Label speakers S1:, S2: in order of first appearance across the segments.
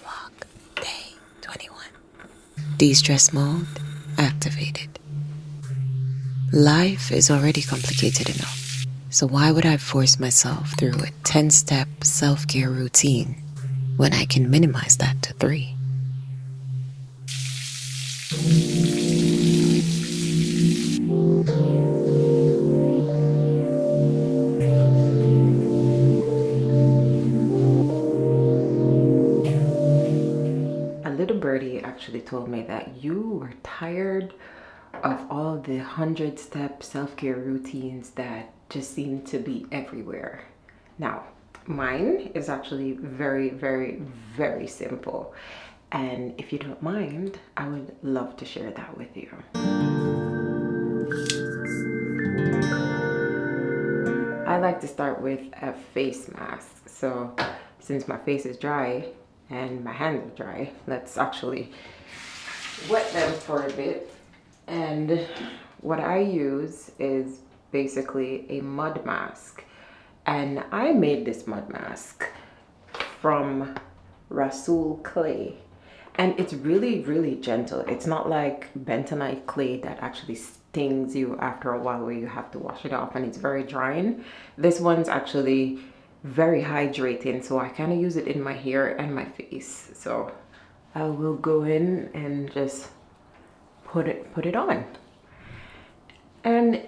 S1: Walk day 21. De-stress mode activated. Life is already complicated enough, so why would I force myself through a 10-step self-care routine when I can minimize that to 3? A little birdie actually told me that you were tired of all the 100-step self-care routines that just seem to be everywhere. Now, mine is actually very, very, very simple. And if you don't mind, I would love to share that with you. I like to start with a face mask. So since my face is dry and my hands are dry, let's actually wet them for a bit. And what I use is basically a mud mask. And I made this mud mask from Rasool clay. And it's really, really gentle. It's not like bentonite clay that actually stings you after a while where you have to wash it off and it's very drying. This one's actually very hydrating, so I kind of use it in my hair and my face. So I will go in and just put it on. And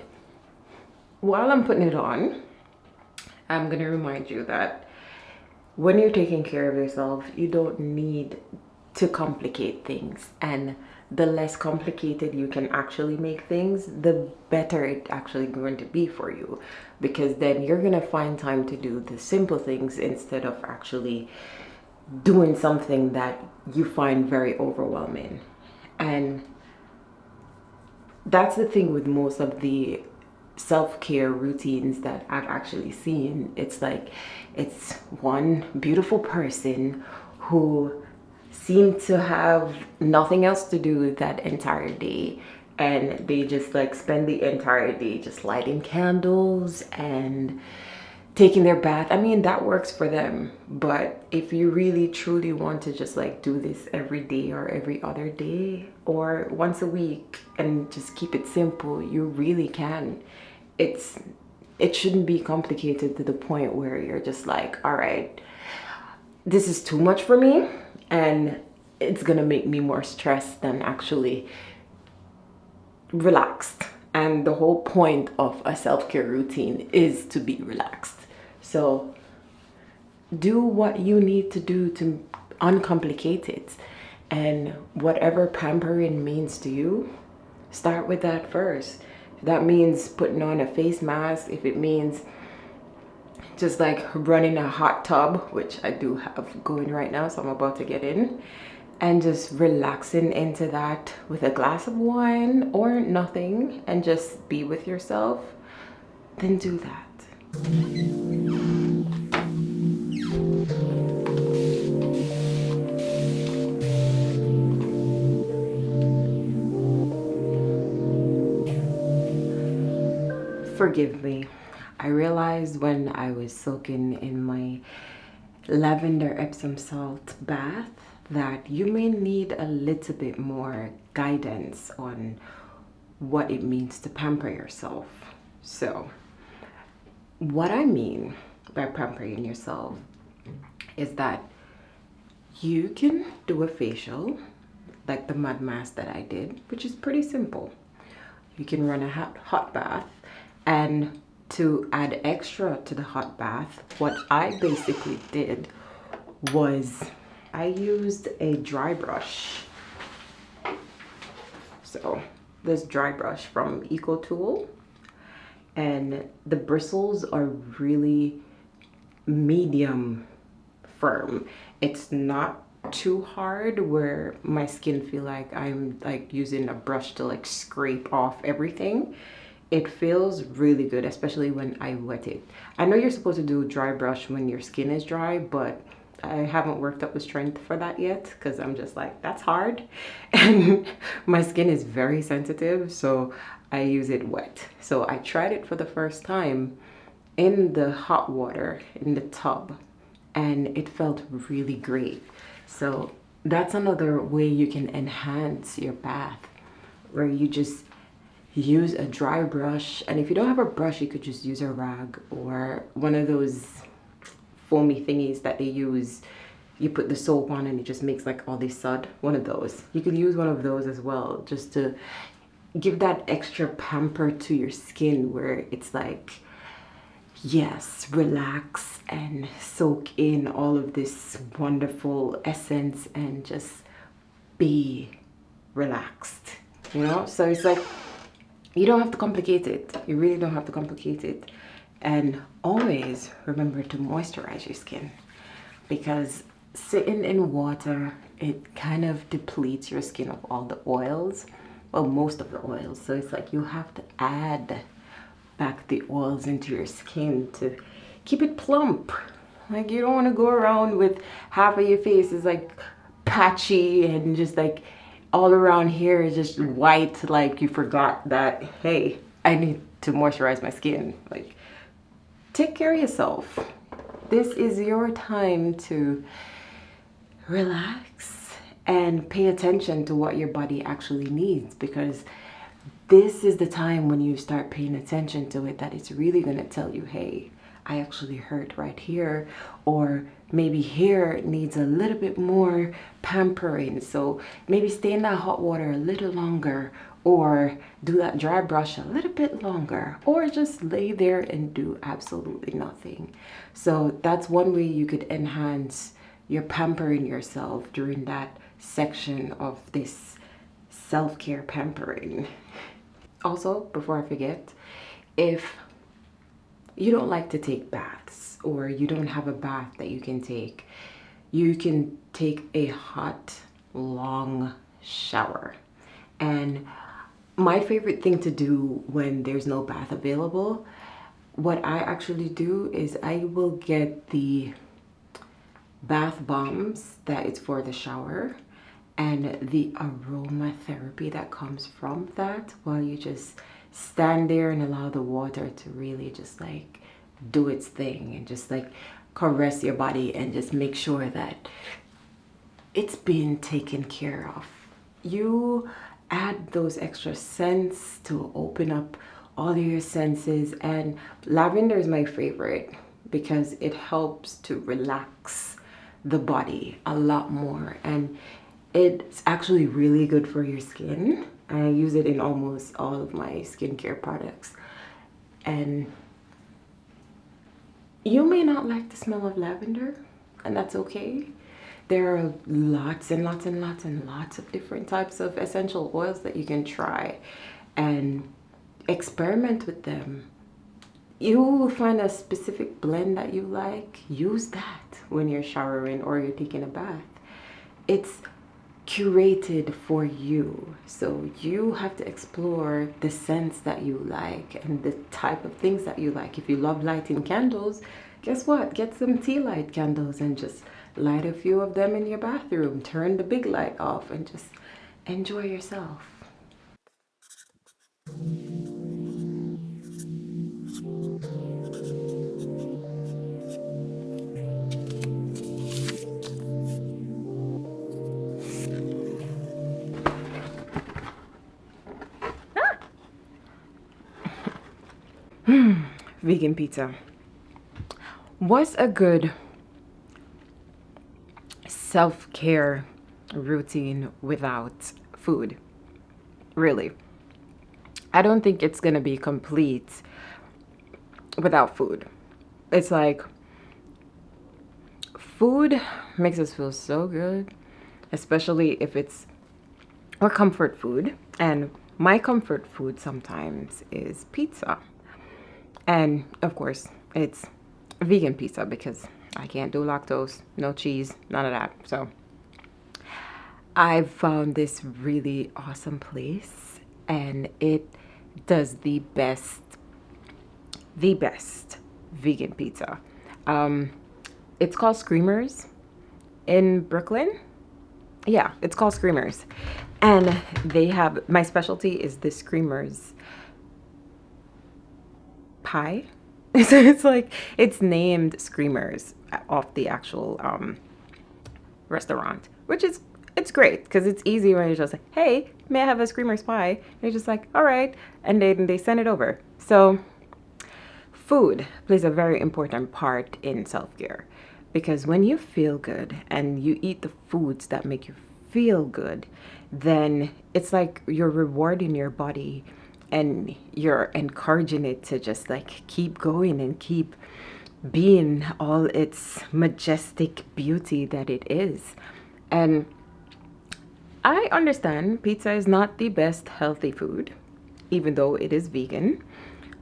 S1: while I'm putting it on, I'm gonna remind you that when you're taking care of yourself, you don't need to complicate things, and the less complicated you can actually make things, the better it actually going to be for you, because then you're gonna find time to do the simple things instead of actually doing something that you find very overwhelming. And that's the thing with most of the self-care routines that I've actually seen. It's like it's one beautiful person who seem to have nothing else to do that entire day, and they just like spend the entire day just lighting candles and taking their bath. I mean, that works for them, but if you really truly want to just like do this every day or every other day or once a week and just keep it simple, you really can. It shouldn't be complicated to the point where you're just like, all right, this is too much for me and it's gonna make me more stressed than actually relaxed. And the whole point of a self-care routine is to be relaxed. So do what you need to do to uncomplicate it. And whatever pampering means to you, start with that first. If that means putting on a face mask, if it means just like running a hot tub, which I do have going right now, so I'm about to get in, and just relaxing into that with a glass of wine or nothing and just be with yourself, then do that. Forgive me. I realized when I was soaking in my lavender Epsom salt bath that you may need a little bit more guidance on what it means to pamper yourself. So what I mean by pampering yourself is that you can do a facial like the mud mask that I did, which is pretty simple. You can run a hot bath, and to add extra to the hot bath, what I basically did was I used a dry brush. So this dry brush from EcoTool, and the bristles are really medium firm. It's not too hard where my skin feel like I'm like using a brush to like scrape off everything. It feels really good, especially when I wet it. I know you're supposed to do dry brush when your skin is dry, but I haven't worked up the strength for that yet because I'm just like, that's hard. And my skin is very sensitive, so I use it wet. So I tried it for the first time in the hot water in the tub, and it felt really great. So that's another way you can enhance your bath, where you just use a dry brush. And if you don't have a brush, you could just use a rag or one of those foamy thingies that they use. You put the soap on and it just makes like all this sud. One of those. You could use one of those as well, just to give that extra pamper to your skin, where it's like, yes, relax and soak in all of this wonderful essence and just be relaxed, you know? So it's like, you don't have to complicate it. You really don't have to complicate it. And always remember to moisturize your skin, because sitting in water, it kind of depletes your skin of all the oils, well, most of the oils. So it's like you have to add back the oils into your skin to keep it plump. Like, you don't want to go around with half of your face is like patchy and just like all around here is just white, like you forgot that, hey, I need to moisturize my skin. Like, take care of yourself. This is your time to relax and pay attention to what your body actually needs, because this is the time when you start paying attention to it that it's really going to tell you, hey, I actually hurt right here, or maybe here needs a little bit more pampering, so maybe stay in that hot water a little longer, or do that dry brush a little bit longer, or just lay there and do absolutely nothing. So that's one way you could enhance your pampering yourself during that section of this self-care pampering. Also, before I forget, if you don't like to take baths, or you don't have a bath that you can take a hot, long shower. And my favorite thing to do when there's no bath available, what I actually do is I will get the bath bombs that is for the shower, and the aromatherapy that comes from that, while you just stand there and allow the water to really just like do its thing and just like caress your body and just make sure that it's being taken care of. You add those extra scents to open up all of your senses, and lavender is my favorite because it helps to relax the body a lot more, and it's actually really good for your skin. I use it in almost all of my skincare products. And you may not like the smell of lavender, and that's okay. There are lots and lots and lots and lots of different types of essential oils that you can try and experiment with them. You will find a specific blend that you like. Use that when you're showering or you're taking a bath. It's curated for you, so you have to explore the scents that you like and the type of things that you like. If you love lighting candles, guess what? Get some tea light candles and just light a few of them in your bathroom. Turn the big light off and just enjoy yourself. Vegan pizza. What's a good self-care routine without food? Really, I don't think it's gonna be complete without food. It's like food makes us feel so good, especially if it's our comfort food. And my comfort food sometimes is pizza. And of course, it's vegan pizza because I can't do lactose, no cheese, none of that. So I've found this really awesome place, and it does the best vegan pizza. It's called Screamers in Brooklyn. Yeah, it's called Screamers. And they have, my specialty is the Screamers pie. So it's like, it's named Screamers off the actual restaurant, which is, it's great because it's easy when you're just like, hey, may I have a screamer's pie? And you're just like, all right. And then they send it over. So food plays a very important part in self-care, because when you feel good and you eat the foods that make you feel good, then it's like you're rewarding your body and you're encouraging it to just like keep going and keep being all its majestic beauty that it is. And I understand pizza is not the best healthy food, even though it is vegan.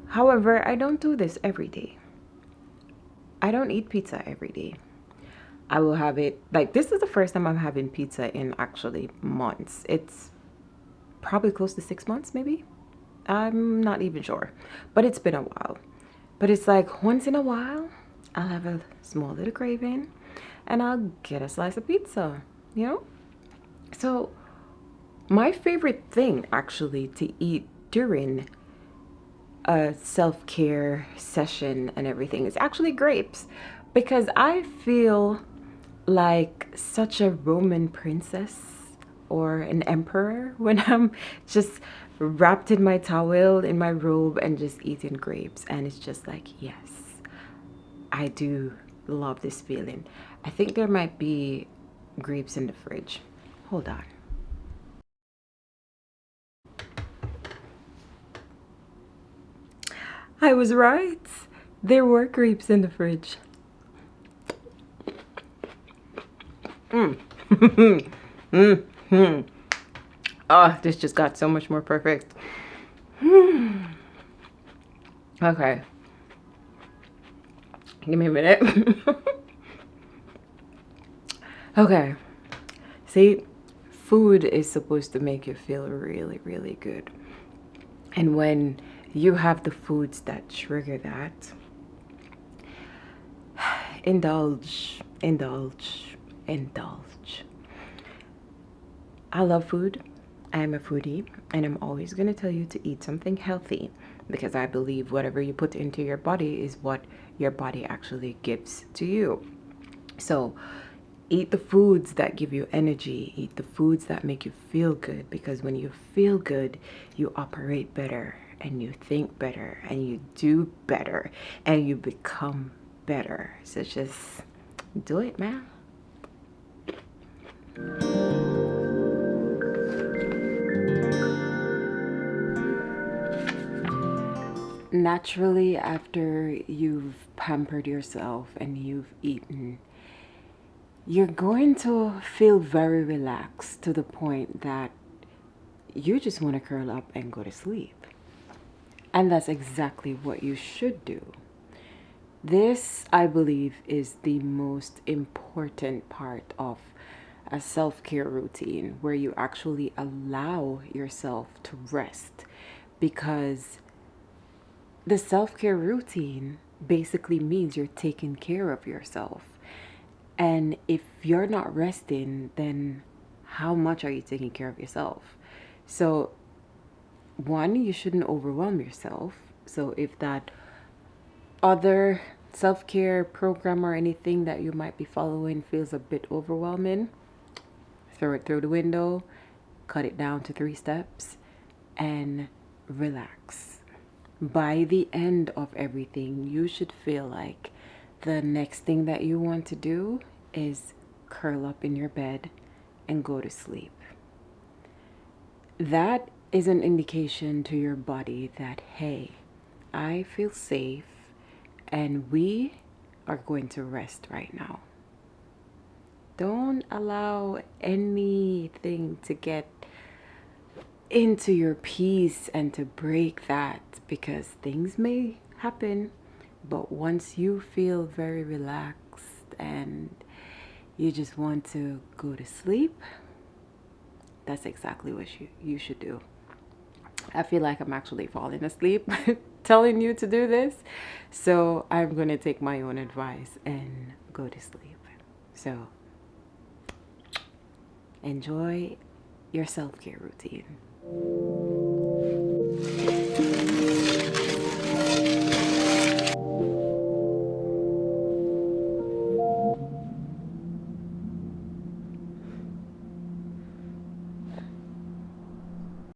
S1: However, I don't do this every day. I don't eat pizza every day. I will have it, like, this is the first time I'm having pizza in actually months. It's probably close to 6 months, maybe. I'm not even sure, but it's been a while. But it's like once in a while, I'll have a small little craving and I'll get a slice of pizza, you know? So my favorite thing actually to eat during a self-care session and everything is actually grapes, because I feel like such a Roman princess or an emperor when I'm just wrapped in my towel, in my robe, and just eating grapes. And it's just like, yes, I do love this feeling. I think there might be grapes in the fridge. Hold on. I was right. There were grapes in the fridge. Oh, this just got so much more perfect. Okay. Give me a minute. Okay. See, food is supposed to make you feel really, really good. And when you have the foods that trigger that, indulge, indulge, indulge. I love food. I am a foodie, and I'm always going to tell you to eat something healthy, because I believe whatever you put into your body is what your body actually gives to you. So eat the foods that give you energy, eat the foods that make you feel good, because when you feel good, you operate better and you think better and you do better and you become better. So just do it, man. Naturally, after you've pampered yourself and you've eaten, you're going to feel very relaxed to the point that you just want to curl up and go to sleep. And that's exactly what you should do. This, I believe, is the most important part of a self-care routine, where you actually allow yourself to rest, because the self-care routine basically means you're taking care of yourself. And if you're not resting, then how much are you taking care of yourself? So one, you shouldn't overwhelm yourself. So if that other self-care program or anything that you might be following feels a bit overwhelming, throw it through the window, cut it down to 3 steps, and relax. By the end of everything, you should feel like the next thing that you want to do is curl up in your bed and go to sleep. That is an indication to your body that, hey, I feel safe and we are going to rest right now. Don't allow anything to get into your peace and to break that, because things may happen, but once you feel very relaxed and you just want to go to sleep, that's exactly what you should do. I feel like I'm actually falling asleep telling you to do this, so I'm going to take my own advice and go to sleep. So enjoy your self-care routine.